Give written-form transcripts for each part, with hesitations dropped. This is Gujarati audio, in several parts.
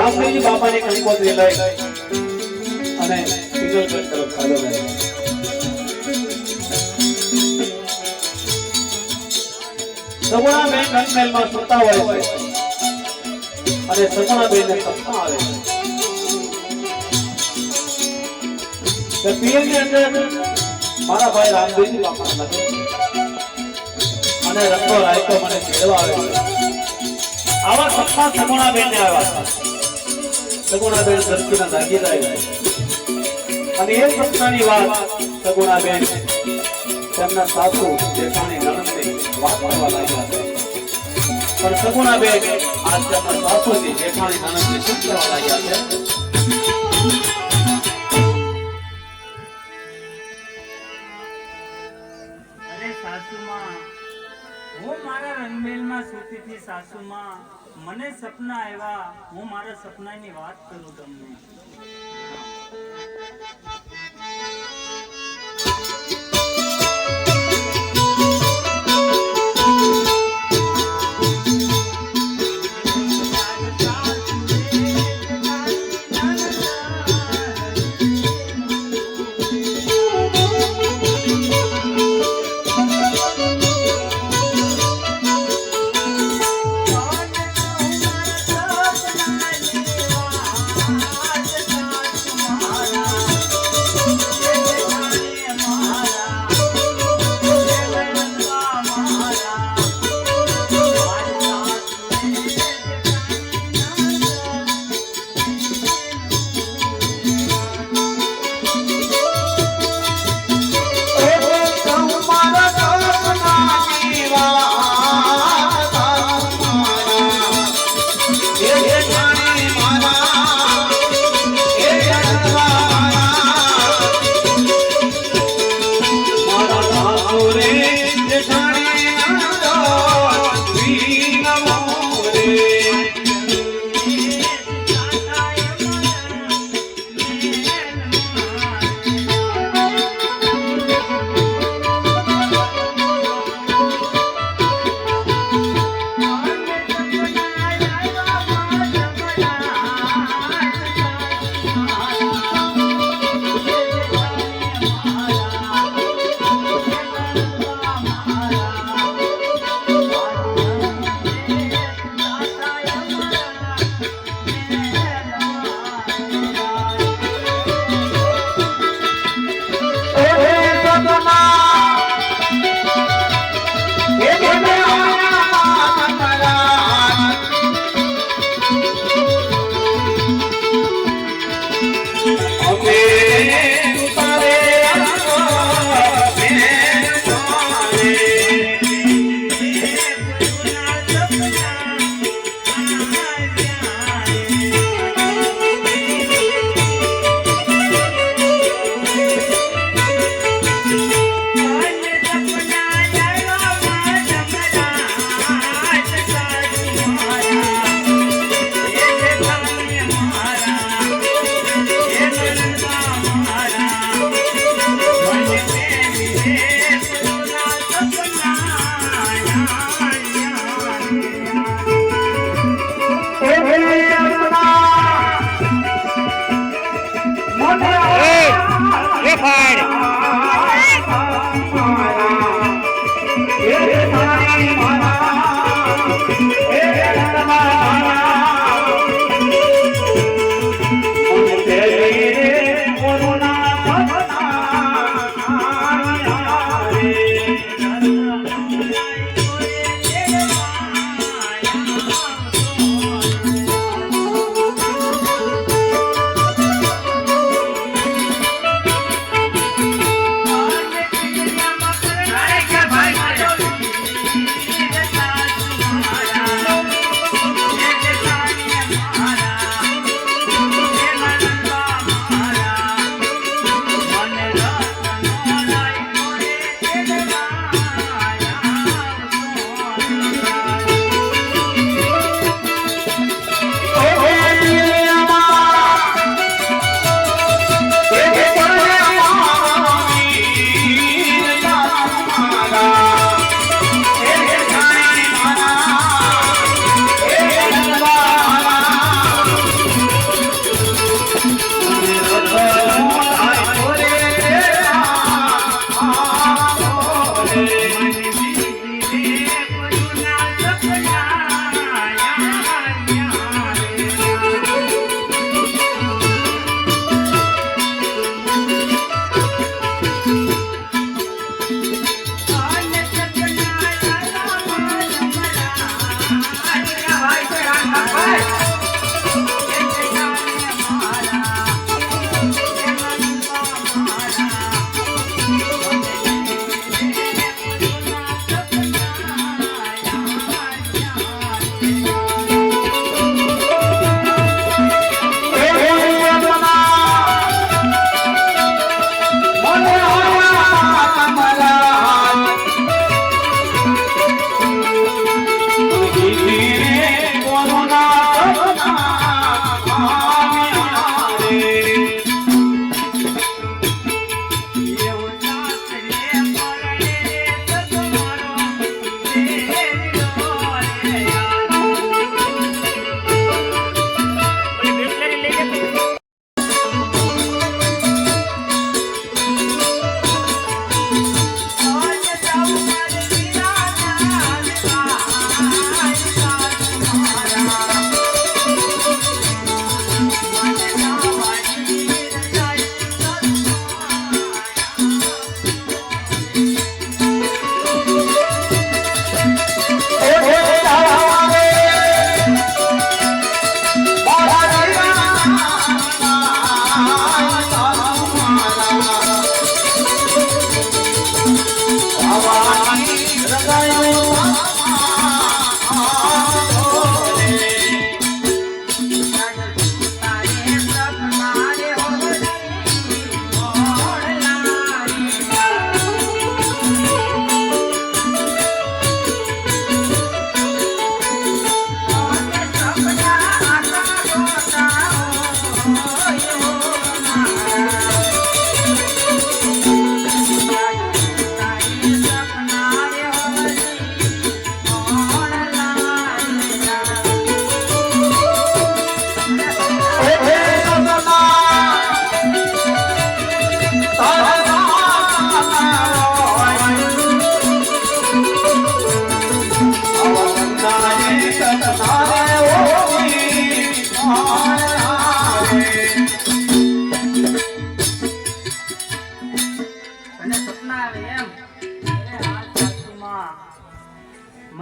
રામદેવજી બાપાની કંકોત્રી લઈ અને પિંગલગઢ તરફ ચાલ્યો ગયો. સગુણાબેન રંગમહેલમાં સૂતા હોય છે અને સગુણાબેનને સપના આવે છે પિયરની અંદર મારા ભાઈ રામદેવજી બાપાના લગ્ન અને રંગો રાયકો મને તેડવા આવે છે. આવા સપના સગુણાબેનને આવ્યા. સગુણાબેન ધરતીના દાગીદા અને એ સપનાની વાત સગુણાબેન તેમના સાસુ જેઠાણી નણંદને વાત કરવા લાગ્યા છે. પણ સગુણાબેન આજ તેમના સાસુજી જેઠાણી નણંદને શું કહેવા લાગ્યા છે? અરે સાસુમાં, હું મારા રંગમેલમાં સૂતી હતી. સાસુમાં, મને સપના આવ્યા. હું મારા સપનાની વાત કરું તમને.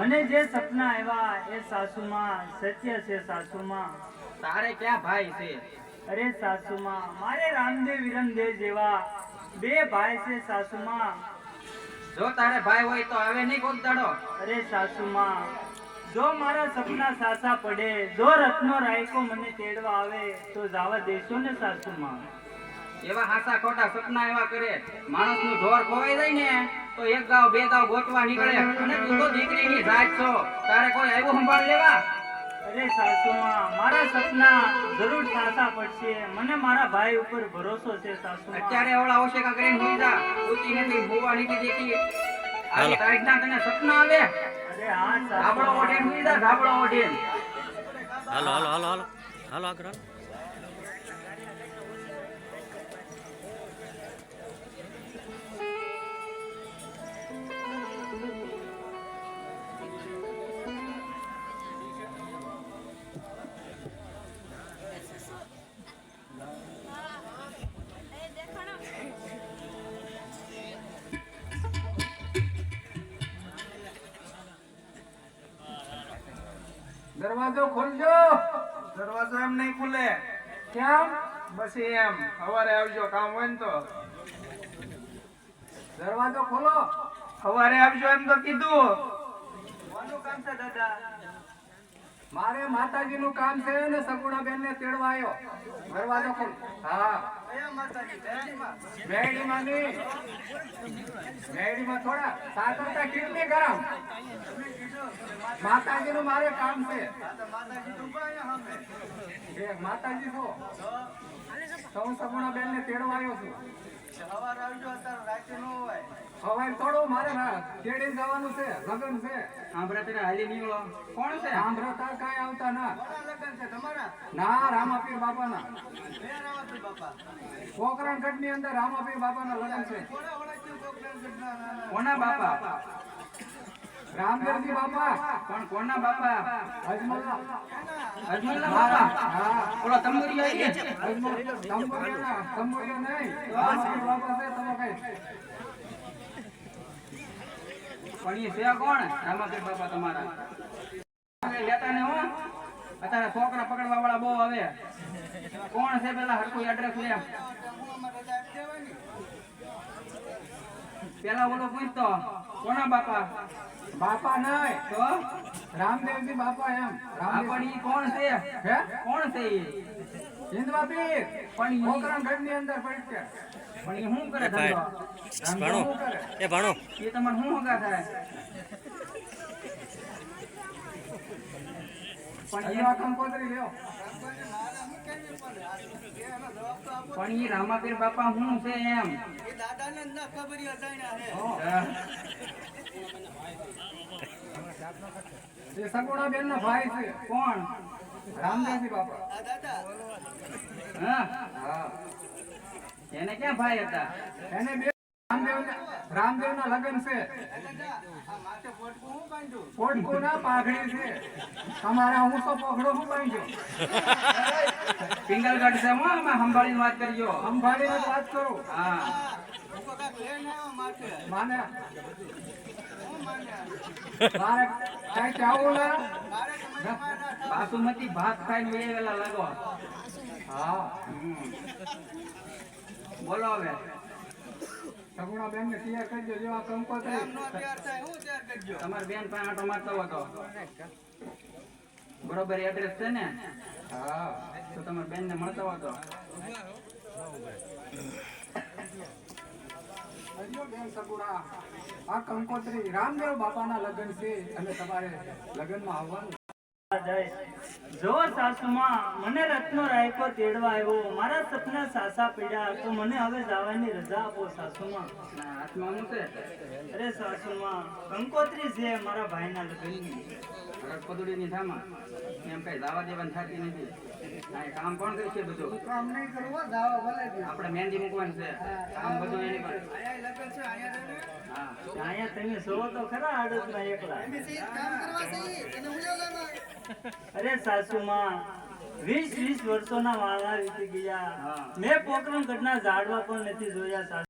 મને જે સપના આવ્યા એ સાસુમાં સત્ય છે સાસુમાં. તારે ક્યાં ભાઈ છે? અરે સાસુમાં મારે રામદેવ વિરમદેવ જેવા બે ભાઈ છે સાસુમાં. જો તારે ભાઈ હોય તો આવે નહીં કોક દાડો. અરે સાસુમાં જો મારા સપના સાસા પડે, જો રત્નો રાયકો મને તેડવા આવે તો જાવા દેશો ને સાસુમાં. એવા હાસા ખોટા સપના એવા કરે માણસ નું ઢોર ખોવાઈ જાય ને તો એક ગાવ બે ગાવ ગોતવા નીકળે. અને તું તો દીકરીની જાત છો, તારે કોઈ આવ્યું સંભાળ લેવા? અરે સાસુમાં મારા સપના જરૂર સાસા પડશે, મને મારા ભાઈ ઉપર ભરોસો છે સાસુમાં. અત્યારે ઓલા ઓશેકા કરીને હોઈ જા, ઉતી નથી ભૂવા નીકળી દેતી. આવી તારીખના તને સપના આવે? અરે હા ધાબળો સાસુમાં. ઓઢીને હોઈ જા, ધાબળો ઓઢીને. હાલો હાલો હાલો હાલો હાલો આગળ હાલો. દરવાજો ખોલજો. દરવાજો એમ નહીં ખુલે. કેમ? બસ એમ સવારે આવજો, કામ હોય ને તો. દરવાજો ખોલો. સવારે આવજો એમ તો કીધું. કોનું કામ છે દાદા? મારે માતાજી નું કામ છે ને સગુણા બેન ને તેડવા આવ્યો. દરવાજો ખોલ. હા કયા માતાજી? મેડીમાં નહીં, મેડીમાં થોડા સાકરતા કિડની ગરમ. માતાજી નું મારે કામ છે. માતાજી છો તો હું સગુણા બેન ને તેડવા આવ્યો છું. સવારે આવજો, અત્યારે રાતે ન હોય. સવાય થોડો મારે કેડી જવાનું છે, લગન છે. આંભરા તેરા હાલી નીકળો. કોણ છે? સાંભળતા કાંઈ આવતા ના. ના, રામાપીર બાપાના. પોકરણગઢની અંદર રામાપીર બાપાના લગન છે. કોના બાપા? રામદેવજી બાપા. પણ કોના બાપા? અજમલના. અજમલના બાપા? હા. ઓલો તંબુરિયા છે? તંબુરિયા નહીં. રામાપીર બાપા છે તમે કઈ. પણ એ છે કોણ? રામાપીર બાપા તમારા. લેતા ને હો. અત્યારે છોકરા પકડવા વાળા બહુ આવે. કોણ છે પેલા હરકું એડ્રેસ લે. પેલા ઓલો પૂછતો કોના બાપા? બાપા નહીં. તો રામદેવજી બાપા એમ. પણ ઈ કોણ છે? હે? કોણ છે ઈ? હિન્દવાપીર. પણ ઈ- પોકરણગઢની અંદર પડી છે. પણ ઈ શું કરે ભાઈ. ધંધો? ભણો શું કરે? એ ભણો એ તમારે શું હગા થાય? પણ હજુ આ કંકોત્રી લ્યો. ઈ રામાપીર બાપા શું છે એમ? હા. એ સગુણાબેન ના ભાઈ છે. કોણ? રામદેવજી બાપા. હા. હા. એને ક્યાં ભાઈ હતા? એને બે રામદેવના લગન છે. પોટકું ના પાઘડી છે. તમારા હું તો પકડો હું બાંધ્યો. પિંગલગઢ છે હો, આમાં સંભાળીને વાત કરજો. સંભાળીને જ વાત કરું. હા. માને મારે કઈ ચાવું ના. બાસુમતી ભાત ખાઈને વેલા લાગો. હા. બોલો હવે. સગુણાબેન ને તૈયાર કરજો. જો આ કંકોત્રી. તમારી બેન પાસે આંટો મારતો હતો. બરોબર એડ્રેસ છે ને? હા. તો તમારી બેન ને મળતો હતો. કરજો બેન સગુણા. આ કંકોત્રી રામદેવ બાપાના લગન છે અને તમારે લગનમાં આવવાનું. જો સાસુમાં મને રત્નો રાયકો તેડવા આવ્યો, મારા સપના સાસા પીડ્યા, તો મને હવે જવાની રજા આપો સાસુમાં. ના, હાથમાં શું છે? અરે સાસુમાં કંકોત્રી છે મારા ભાઈના લગ્નની. પદુડીની થામાં એમ કઈ દાવા દેવાની થતી નથી. આ એ કામ કોણ કરશે બધું? કામ નહીં કરવું જાવા ભલે છે. આપણે મહેંદી મૂકવાનું છે. કામ બધું એની પર. હા. અહીંયા તમે જોવો તો ખરા આડતમાં એકલા. અરે સાસુમાં 20 વર્ષોના વાળા વીતી ગયા. હા. મેં પોકરણગઢના ઝાડવા પણ નથી જોયા સાસુ.